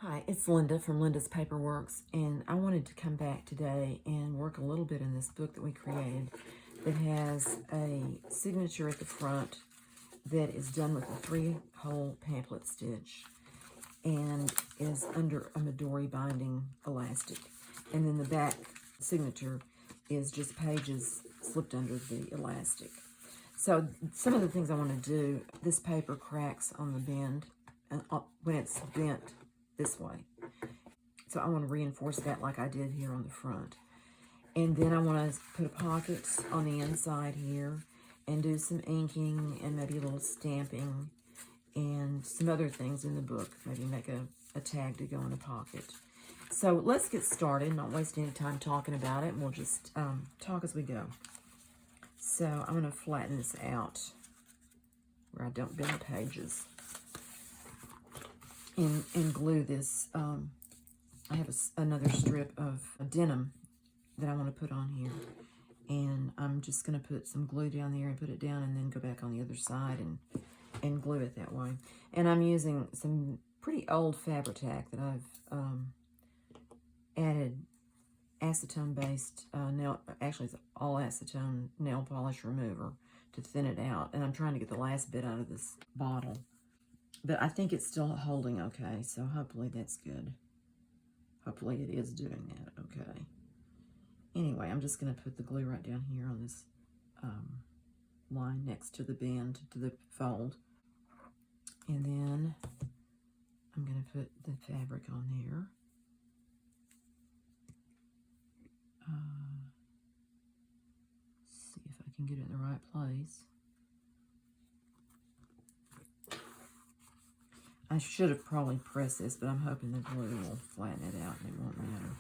Hi, it's Linda from Linda's Paperworks, and I wanted to come back today and work a little bit in this book that we created that has a signature at the front that is done with a 3-hole pamphlet stitch and is under a Midori binding elastic. And then the back signature is just pages slipped under the elastic. So some of the things I want to do, this paper cracks on the bend when it's bent this way. So I want to reinforce that like I did here on the front. And then I want to put a pocket on the inside here and do some inking and maybe a little stamping and some other things in the book. Maybe make a tag to go in a pocket. So let's get started, not waste any time talking about it, and we'll just talk as we go. So I'm going to flatten this out where I don't bend the pages. And glue this. I have another strip of denim that I want to put on here. And I'm just going to put some glue down there and put it down and then go back on the other side and glue it that way. And I'm using some pretty old Fabri-Tac that I've added acetone-based actually it's all acetone nail polish remover to thin it out. And I'm trying to get the last bit out of this bottle. But I think it's still holding okay, so hopefully that's good. Hopefully it is doing that okay. Anyway, I'm just going to put the glue right down here on this line next to the bend, to the fold. And then I'm going to put the fabric on there. See if I can get it in the right place. I should have probably pressed this, but I'm hoping the glue will flatten it out and it won't matter.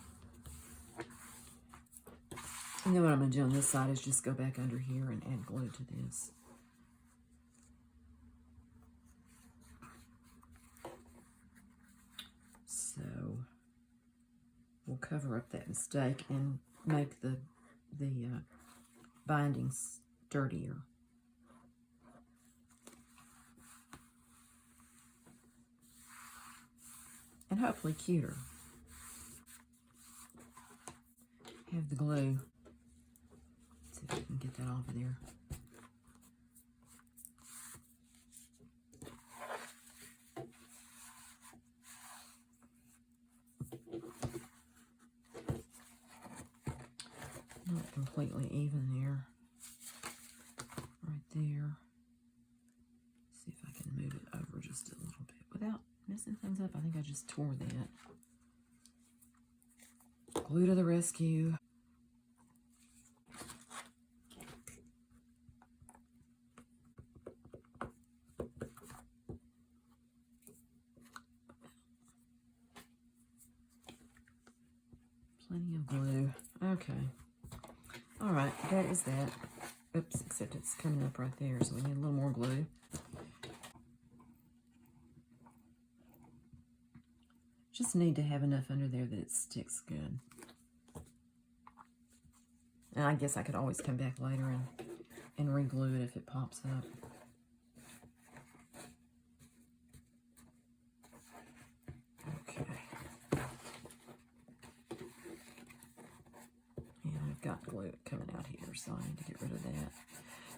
And then what I'm going to do on this side is just go back under here and add glue to this. So we'll cover up that mistake and make the bindings sturdier. And hopefully cuter. Have the glue. Let's see if I can get that off of there. Not completely even there. Right there. See if I can move it over just a little bit without messing things up. I think I just tore that. Glue to the rescue. Plenty of glue. Okay. All right, that is that. Oops, except it's coming up right there, so we need a little more glue. Just need to have enough under there that it sticks good. And I guess I could always come back later and re-glue it if it pops up. Okay. And I've got glue coming out here, so I need to get rid of that.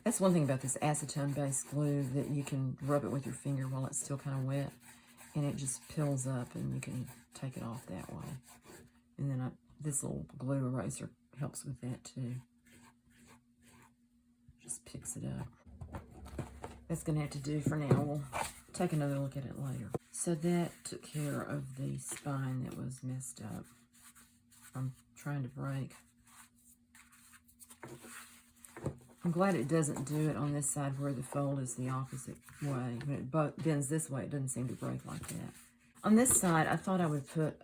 That's one thing about this acetone-based glue, that you can rub it with your finger while it's still kind of wet, and it just pills up, and you can take it off that way. And then this little glue eraser helps with that too. Just picks it up. That's going to have to do for now. We'll take another look at it later. So that took care of the spine that was messed up. I'm trying to break. I'm glad it doesn't do it on this side where the fold is the opposite way. When it bends this way, it doesn't seem to break like that. On this side, I thought I would put,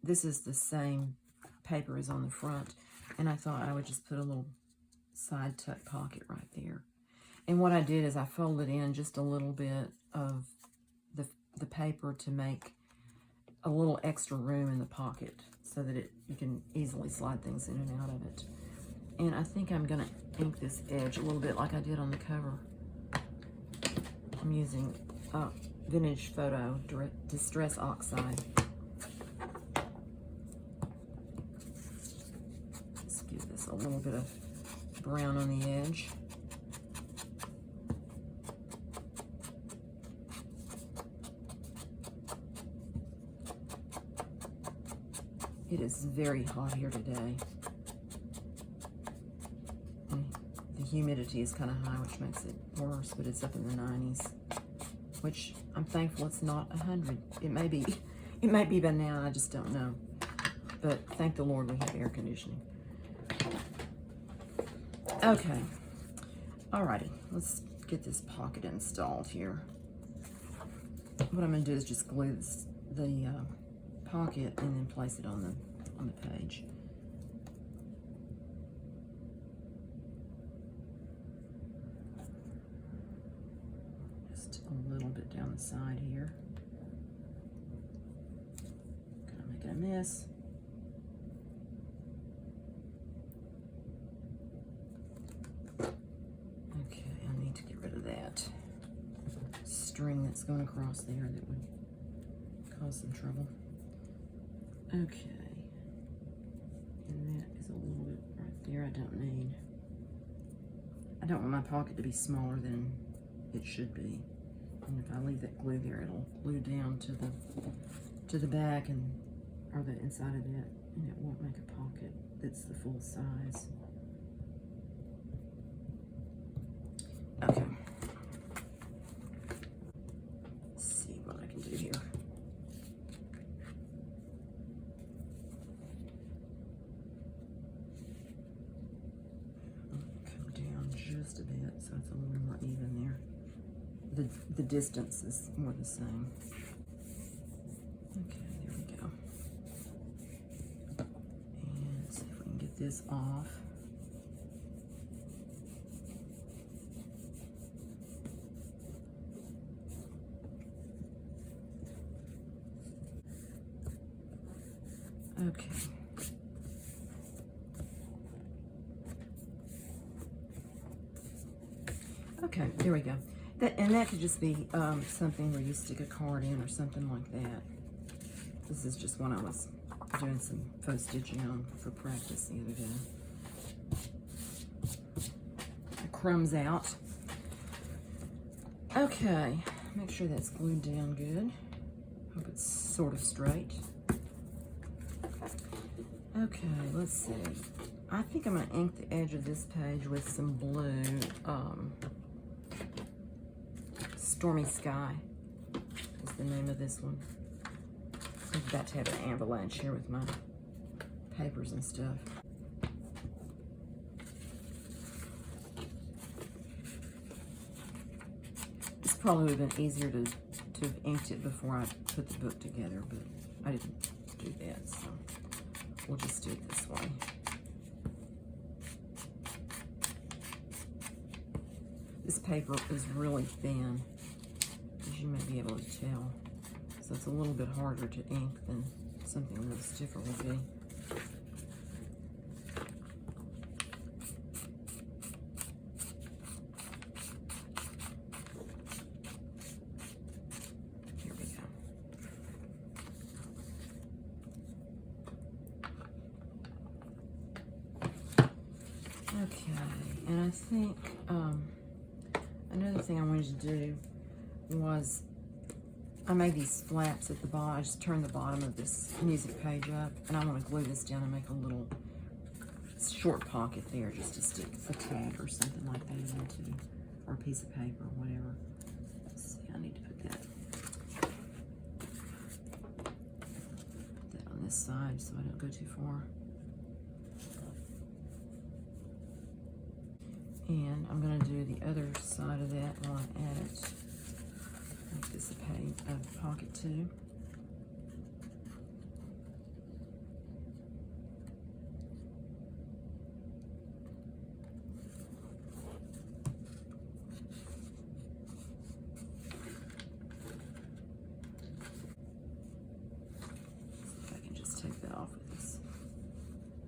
this is the same paper as on the front, and I thought I would just put a little side tuck pocket right there. And what I did is I folded in just a little bit of the paper to make a little extra room in the pocket so that you can easily slide things in and out of it. And I think I'm going to ink this edge a little bit like I did on the cover. I'm using Vintage Photo Distress Oxide. little bit of brown on the edge. It is very hot here today. And the humidity is kind of high, which makes it worse, but it's up in the 90s, which I'm thankful it's not 100. It may be by now, I just don't know. But thank the Lord we have air conditioning. Okay, alrighty, let's get this pocket installed here. What I'm going to do is just glue the pocket and then place it on the page. Just a little bit down the side here. Kind of making a mess. Okay, I need to get rid of that string that's going across there that would cause some trouble. Okay, and that is a little bit right there I don't need. I don't want my pocket to be smaller than it should be. And if I leave that glue there, it'll glue down to the back or the inside of that, and it won't make a pocket that's the full size. Okay. Let's see what I can do here. Come down just a bit so it's a little more even there. The distance is more the same. Okay, there we go. And see if we can get this off. Okay. Okay, there we go. That could just be something where you stick a card in or something like that. This is just one I was doing some faux stitching on for practice the other day. The crumbs out. Okay, make sure that's glued down good. Hope it's sort of straight. Okay, let's see. I think I'm going to ink the edge of this page with some blue Stormy Sky is the name of this one. I'm about to have an avalanche here with my papers and stuff. This probably would have been easier to have inked it before I put the book together, but I didn't do that, so we'll just do it this way. This paper is really thin, as you may be able to tell. So it's a little bit harder to ink than something a little stiffer would be. Here we go. Okay, and I think another thing I wanted to do was I made these flaps at the bottom. I just turned the bottom of this music page up, and I want to glue this down and make a little short pocket there just to stick a tag or something like that into, or a piece of paper or whatever. Let's see, I need to put that on this side so I don't go too far. And I'm going to do the other side of that while I'm at it. Make this a pocket too. See if I can just take that off with this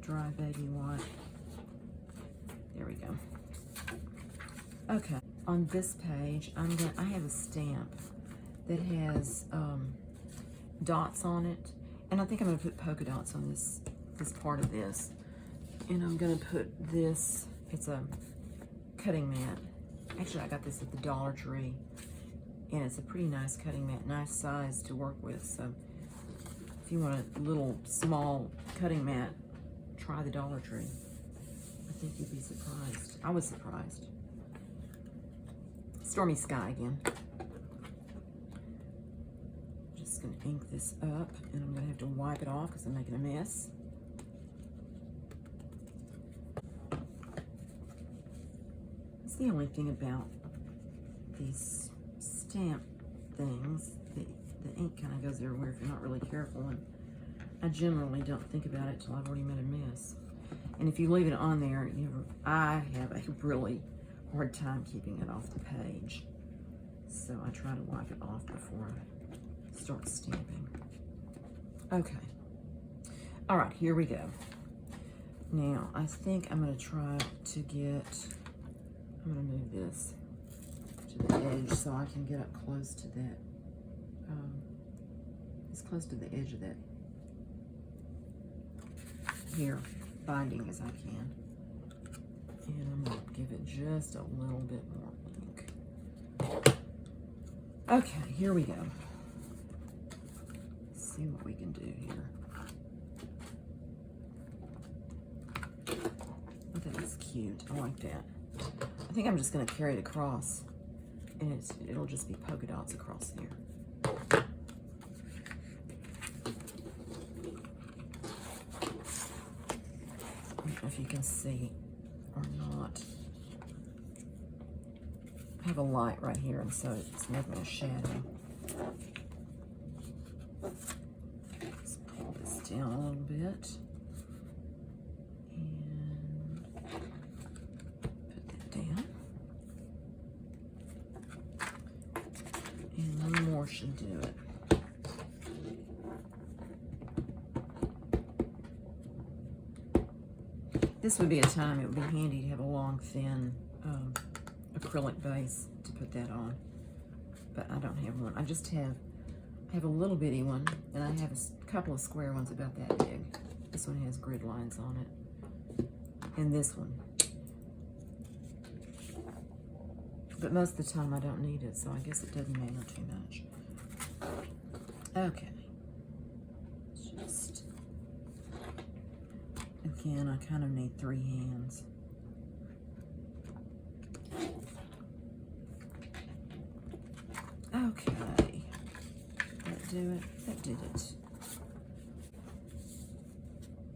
dry baby wipe. There we go. Okay, on this page, I have a stamp that has dots on it, and I think I'm going to put polka dots on this part of this, And I'm gonna put this, it's a cutting mat. Actually, I got this at the Dollar Tree, and it's a pretty nice cutting mat, nice size to work with. So if you want a little small cutting mat, try the Dollar Tree. I think you'd be surprised. I was surprised. Stormy sky again. Just gonna ink this up, and I'm gonna have to wipe it off because I'm making a mess. It's the only thing about these stamp things, the ink kind of goes everywhere if you're not really careful, and I generally don't think about it till I've already made a mess. And if you leave it on there, I have a really hard time keeping it off the page. So I try to wipe it off before I start stamping. Okay. All right, here we go. Now, I think I'm gonna try to get, I'm gonna move this to the edge so I can get up close to that, as close to the edge of that here binding as I can. And I'm gonna give it just a little bit more ink. Okay, here we go. Let's see what we can do here. Oh, that is cute. I like that. I think I'm just gonna carry it across, and it'll just be polka dots across there. I don't know if you can see or not. I have a light right here, and so it's making a shadow. Let's pull this down a little bit. And put that down. And one more should do it. This would be a time it would be handy to have a long, thin acrylic base to put that on, but I don't have one. I have a little bitty one, and I have a couple of square ones about that big. This one has grid lines on it, and this one. But most of the time I don't need it, so I guess it doesn't matter too much. Okay. Just, again, I kind of need 3 hands. Okay. That do it? That did it.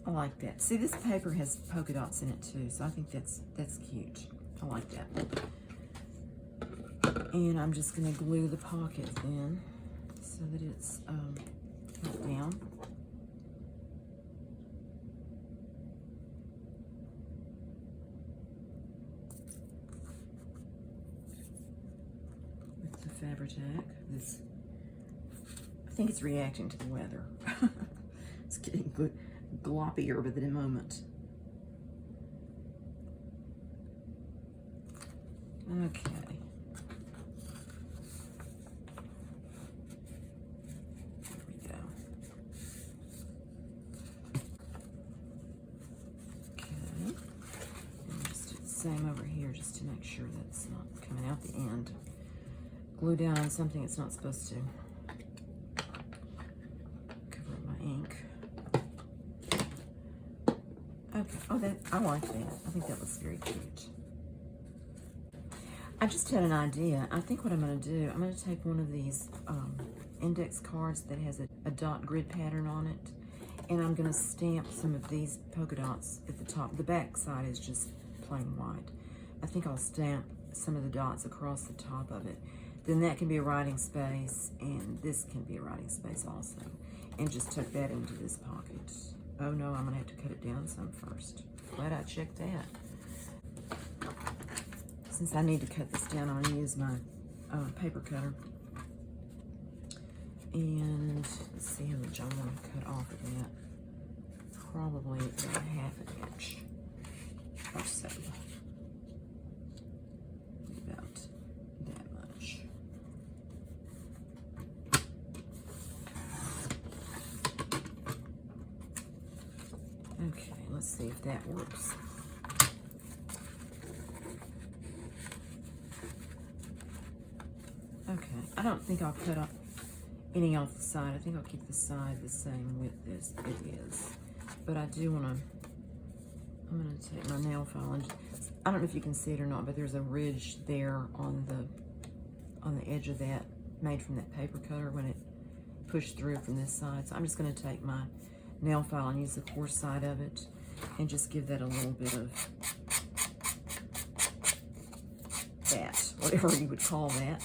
I like that. See, this paper has polka dots in it too, so I think that's cute. I like that. And I'm just going to glue the pocket then so that it's held down. With the Fabri-Tac. This, I think it's reacting to the weather. It's getting gloppier by the moment. Okay. Same over here just to make sure that's not coming out the end. Glue down on something it's not supposed to. Cover up my ink. Okay, oh, I like that. I think that looks very cute. I just had an idea. I think what I'm going to do, I'm going to take one of these index cards that has a dot grid pattern on it, and I'm going to stamp some of these polka dots at the top. The back side is just plain white. I think I'll stamp some of the dots across the top of it. Then that can be a writing space, and this can be a writing space also. And just tuck that into this pocket. Oh no, I'm gonna have to cut it down some first. Glad I checked that. Since I need to cut this down, I'm gonna use my paper cutter. And let's see how much I want to cut off of that. Probably about 1/2 inch. Or so. About that much. Okay, let's see if that works. Okay, I don't think I'll cut off any off the side. I think I'll keep the side the same width as it is. But I do want to, I'm going to take my nail file and I don't know if you can see it or not, but there's a ridge there on the edge of that, made from that paper cutter when it pushed through from this side. So I'm just going to take my nail file and use the coarse side of it and just give that a little bit of that, whatever you would call that,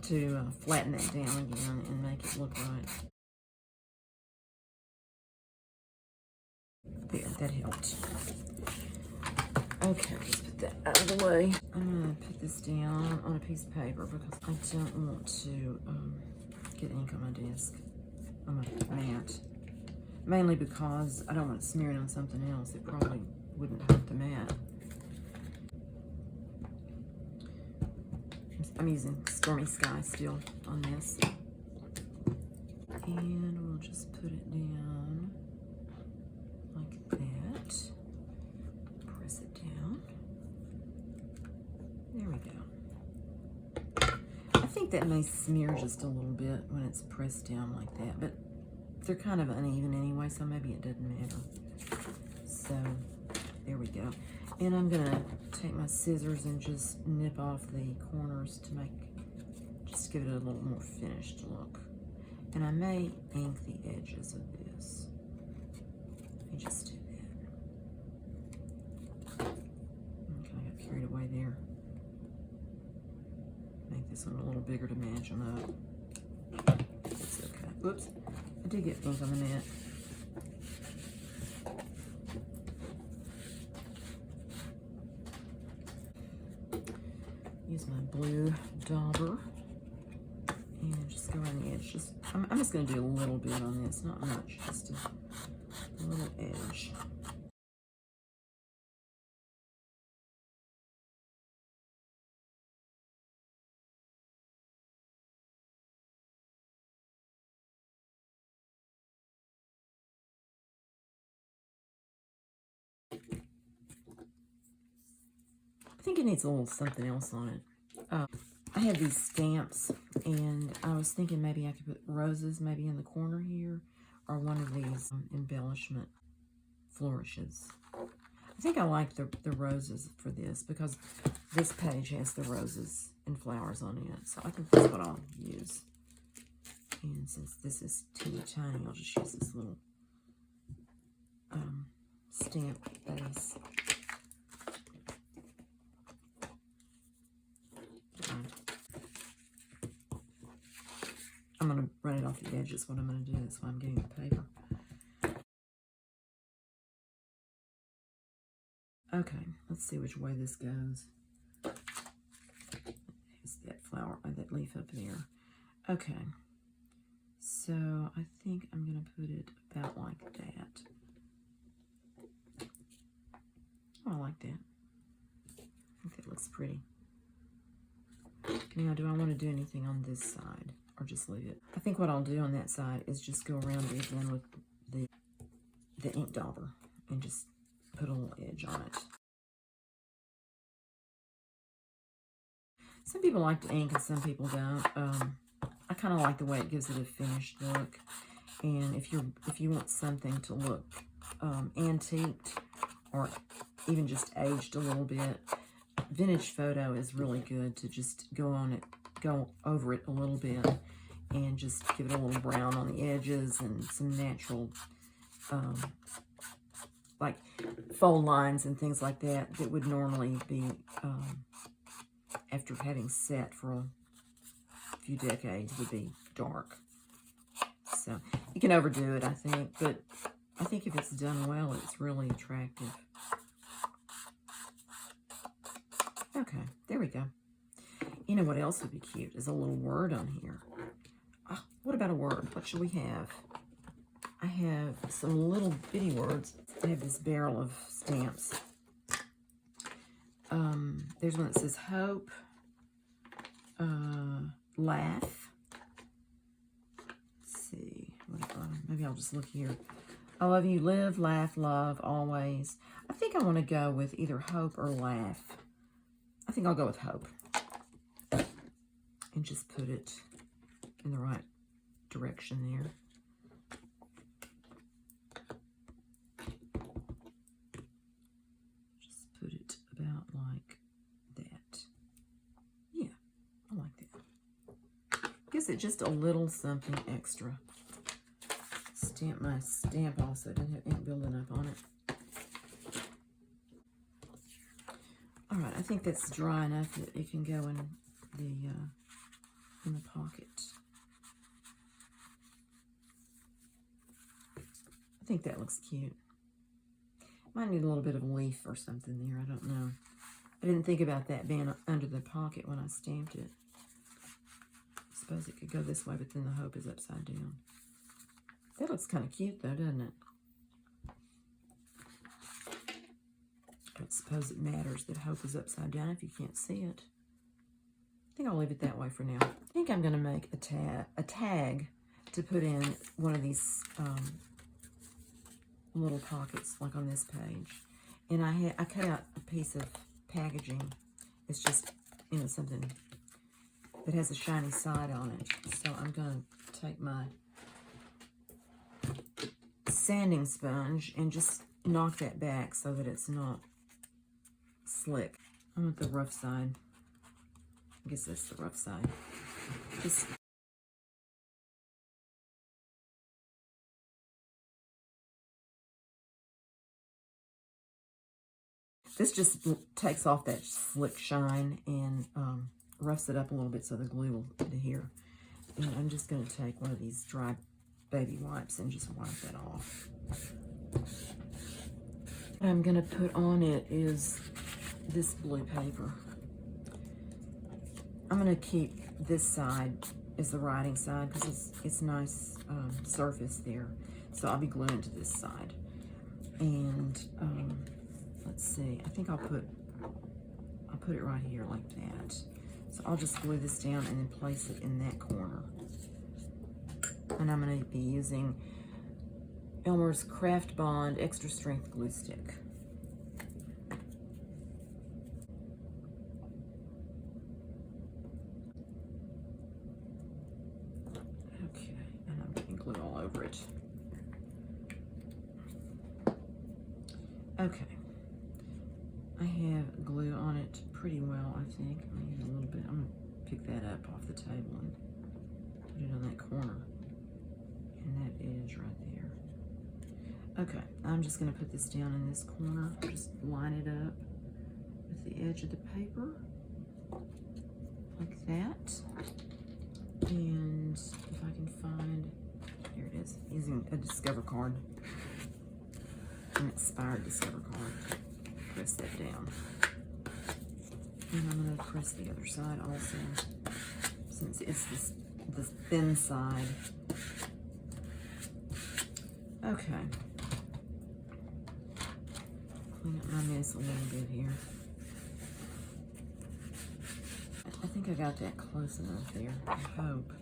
to flatten that down again and make it look right. There, that helped. Okay, let's put that out of the way. I'm going to put this down on a piece of paper because I don't want to get ink on my desk, on my mat. Mainly because I don't want it smearing on something else. It probably wouldn't hurt the mat. I'm using Stormy Sky still on this. And we'll just put it down like that. Press it down. There we go. I think that may smear just a little bit when it's pressed down like that, but they're kind of uneven anyway, so maybe it doesn't matter. So there we go. And I'm gonna take my scissors and just nip off the corners to just give it a little more finished look. And I may ink the edges of this. Let me just do that. Okay, I got carried away there. Make this one a little bigger to match them up. It's okay. Oops, I did get ink on the mat. Use my blue dauber and just go around the edge. I'm just going to do a little bit on this, not much, just a little edge. I think it needs a little something else on it. I have these stamps, and I was thinking maybe I could put roses maybe in the corner here, or one of these embellishment flourishes. I think I like the roses for this because this page has the roses and flowers on it, so I think that's what I'll use. And since this is teeny tiny, I'll just use this little stamp base. I'm going to run it off the edges. What I'm going to do. That's why I'm getting the paper. Okay, let's see which way this goes. There's that flower, that leaf up there. Okay, so I think I'm going to put it about like that. Oh, I like that. I think that looks pretty. Now, do I want to do anything on this side? Or just leave it? I think what I'll do on that side is just go around it again with the ink dauber and just put a little edge on it. Some people like to ink and some people don't. I kind of like the way it gives it a finished look. And if you want something to look antiqued or even just aged a little bit, vintage photo is really good to just go over it a little bit and just give it a little brown on the edges and some natural like fold lines and things like that would normally be after having set for a few decades would be dark. So you can overdo it, I think, but I think if it's done well, it's really attractive. Okay, there we go. You know what else would be cute is a little word on here. Oh, what about a word? What should we have? I have some little bitty words. I have this barrel of stamps. There's one that says hope, laugh. Let's see. Maybe I'll just look here. I love you, live, laugh, love, always. I think I want to go with either hope or laugh. I think I'll go with hope. And just put it in the right direction there. Just put it about like that. Yeah, I like that. Gives it just a little something extra. Stamp my stamp also. Didn't have ink building up on it. All right, I think that's dry enough that it can go in the pocket. I think that looks cute. Might need a little bit of a leaf or something there. I don't know. I didn't think about that being under the pocket when I stamped it. I suppose it could go this way, but then the hope is upside down. That looks kind of cute though, doesn't it? I don't suppose it matters that hope is upside down if you can't see it. I think I'll leave it that way for now. I think I'm going to make a tag to put in one of these little pockets, like on this page. And I cut out a piece of packaging. It's just, you know, something that has a shiny side on it. So I'm going to take my sanding sponge and just knock that back so that it's not slick. I want the rough side. I guess that's the rough side. This just takes off that slick shine and roughs it up a little bit so the glue will adhere. And I'm just going to take one of these dry baby wipes and just wipe that off. What I'm going to put on it is this blue paper. I'm going to keep this side as the writing side because it's nice surface there. So I'll be gluing to this side. And let's see, I think I'll put it right here like that. So I'll just glue this down and then place it in that corner. And I'm going to be using Elmer's Craft Bond Extra Strength Glue Stick. Okay, and I'm getting glue all over it. Okay. I have glue on it pretty well, I think. I'm going to use a little bit. I'm going to pick that up off the table and put it on that corner. And that edge right there. Okay, I'm just going to put this down in this corner. Just line it up with the edge of the paper. Like that. And if I can find, here it is, using a Discover card. An expired Discover card. Press that down. And I'm going to press the other side also, since it's this thin side. Okay. Clean up my mess a little bit here. I think I got that close enough there, I hope.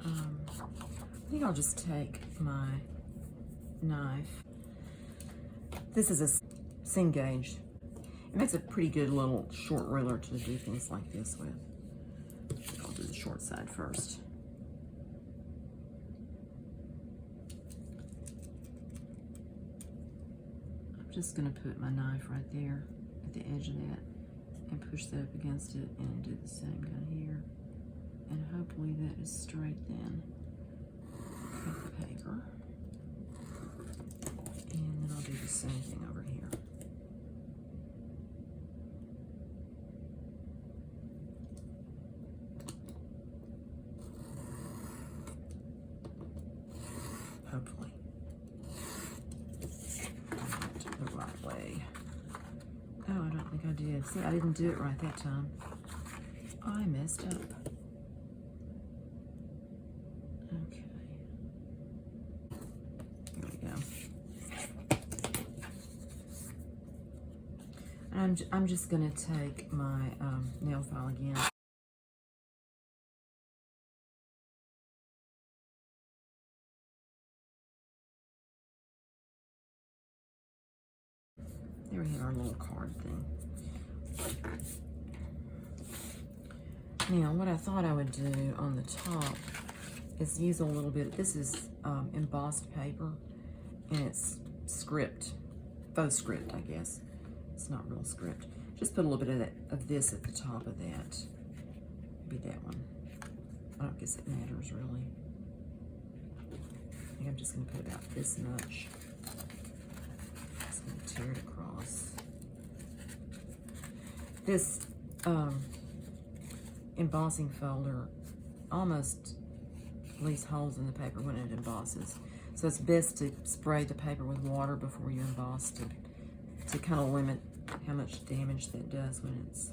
I think I'll just take my knife. This is a sing gauge. It makes a pretty good little short ruler to do things like this with. I'll do the short side first. I'm just going to put my knife right there at the edge of that and push that up against it and do the same down here. And hopefully that is straight then. Cut the paper. And then I'll do the same thing over here. Hopefully. The right way. Oh, I don't think I did. See, I didn't do it right that time. I messed up. Okay. Here we go. I'm just going to take my nail file again. Here we have our little card thing. Now, what I thought I would do on the top is use a little bit. This is embossed paper, and it's script, faux script, I guess. It's not real script. Just put a little bit of this at the top of that. Maybe that one. I don't guess it matters really. I think I'm just going to put about this much. Just going to tear it across. This embossing folder almost leaves holes in the paper when it embosses. So it's best to spray the paper with water before you emboss to kind of limit how much damage that does when it's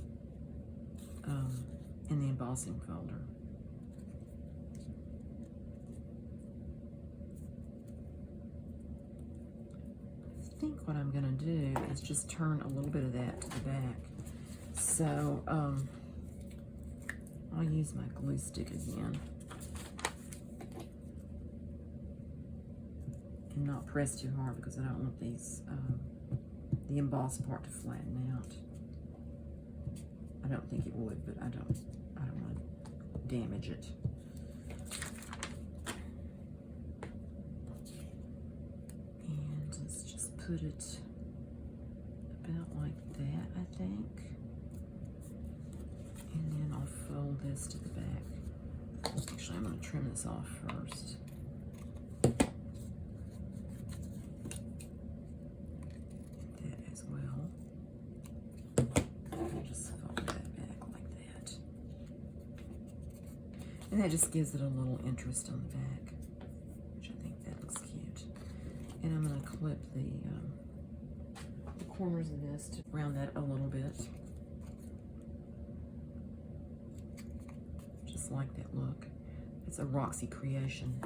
in the embossing folder. I think what I'm going to do is just turn a little bit of that to the back. So I'll use my glue stick again. And not press too hard because I don't want these, the embossed part to flatten out. I don't think it would, but I don't want to damage it. And let's just put it about like that, I think. And then I'll fold this to the back. Actually, I'm going to trim this off first. That as well. I'll just fold that back like that. And that just gives it a little interest on the back, which I think that looks cute. And I'm going to clip the corners of this to round that a little bit. Like that look. It's a Roxy creation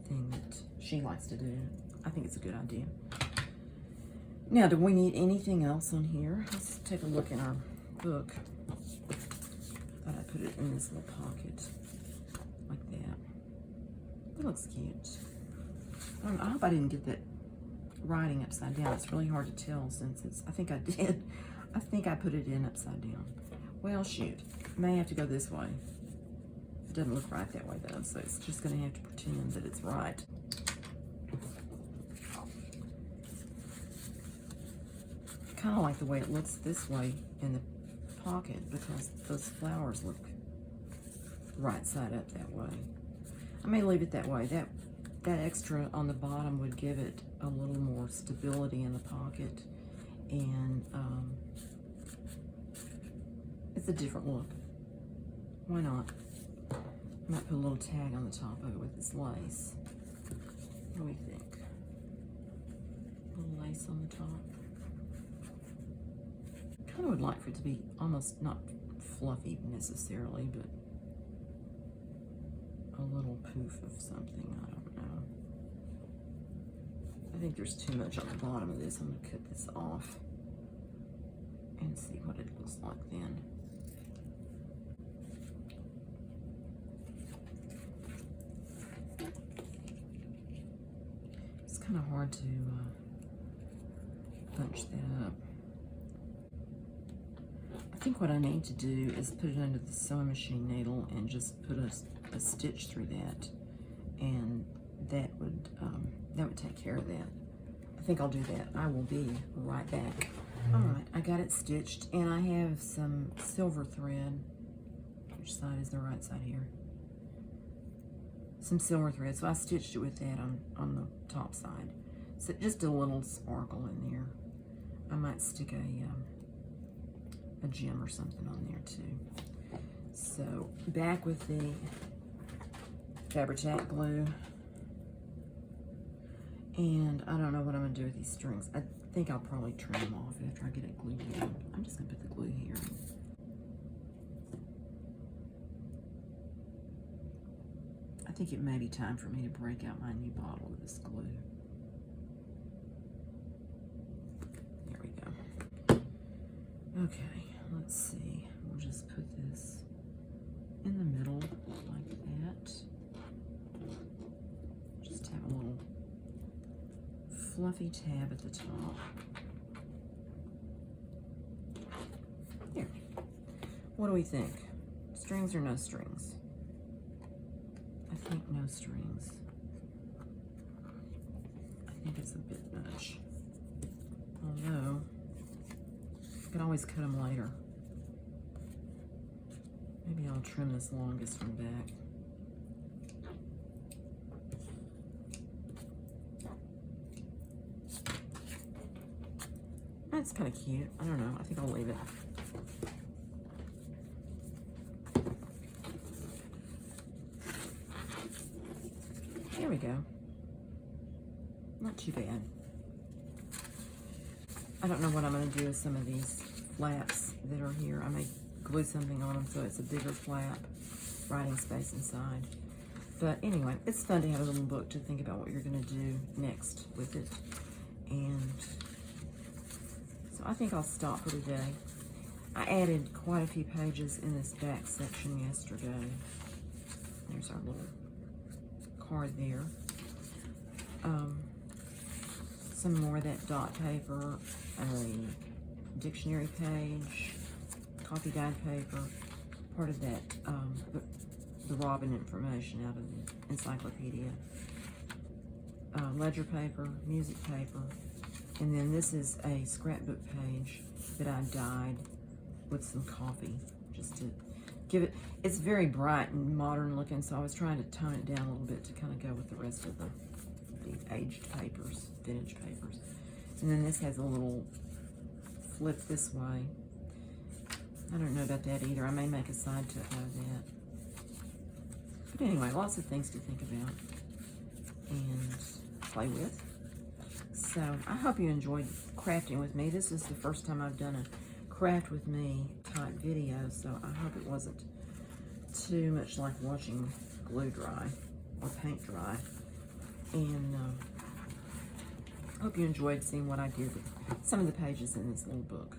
thing that she likes to do. I think it's a good idea. Now, do we need anything else on here? Let's take a look in our book. Thought I put it in this little pocket like that. It looks cute. I hope I didn't get that writing upside down. It's really hard to tell since it's, I think I did. I think I put it in upside down. Well, shoot. May have to go this way. It doesn't look right that way though, so it's just going to have to pretend that it's right. Kind of like the way it looks this way in the pocket because those flowers look right side up that way. I may leave it that way. That extra on the bottom would give it a little more stability in the pocket, and it's a different look. Why not? I might put a little tag on the top of it with this lace. What do we think? A little lace on the top. Kind of would like for it to be almost not fluffy necessarily, but a little poof of something. I don't know. I think there's too much on the bottom of this. I'm going to cut this off and see what it looks like then. Kind of hard to bunch that up. I think what I need to do is put it under the sewing machine needle and just put a stitch through that, and that would take care of that. I think I'll do that. I will be right back. All right, I got it stitched, and I have some silver thread. Which side is the right side here? Some silver thread, so I stitched it with that on the top side. So just a little sparkle in there. I might stick a gem or something on there too. So back with the Fabri-Tac glue, and I don't know what I'm gonna do with these strings. I think I'll probably trim them off after I get it glued down. I'm just gonna put the glue here. I think it may be time for me to break out my new bottle of this glue. There we go. Okay, let's see. We'll just put this in the middle like that. Just have a little fluffy tab at the top. Here. What do we think? Strings or no strings? I think no strings. I think it's a bit much. Although, I can always cut them later. Maybe I'll trim this longest one back. That's kind of cute. I don't know. I think I'll leave it. There we go. Not too bad. I don't know what I'm going to do with some of these flaps that are here. I may glue something on them so it's a bigger flap, writing space inside. But anyway, it's fun to have a little book to think about what you're going to do next with it. And so I think I'll stop for today. I added quite a few pages in this back section yesterday. There's our little card there. Some more of that dot paper, a dictionary page, coffee dyed paper, part of that, the Robin information out of the encyclopedia, ledger paper, music paper, and then this is a scrapbook page that I dyed with some coffee, just to give it, it's very bright and modern looking, so I was trying to tone it down a little bit to kind of go with the rest of the aged papers, vintage papers. And then this has a little flip this way. I don't know about that either. I may make a side tip out of that. But anyway, lots of things to think about and play with. So I hope you enjoyed crafting with me. This is the first time I've done a craft with me type video, so I hope it wasn't too much like watching glue dry or paint dry. And I hope you enjoyed seeing what I did with some of the pages in this little book.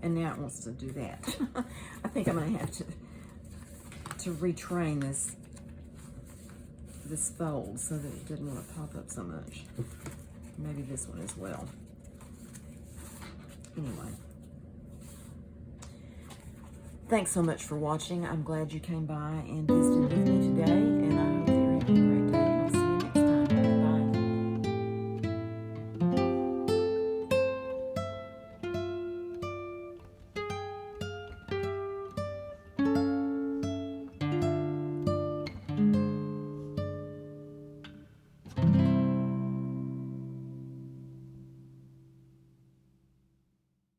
And now it wants to do that. I think I'm going to have to retrain this fold so that it doesn't want to pop up so much. Maybe this one as well. Anyway. Thanks so much for watching. I'm glad you came by and visited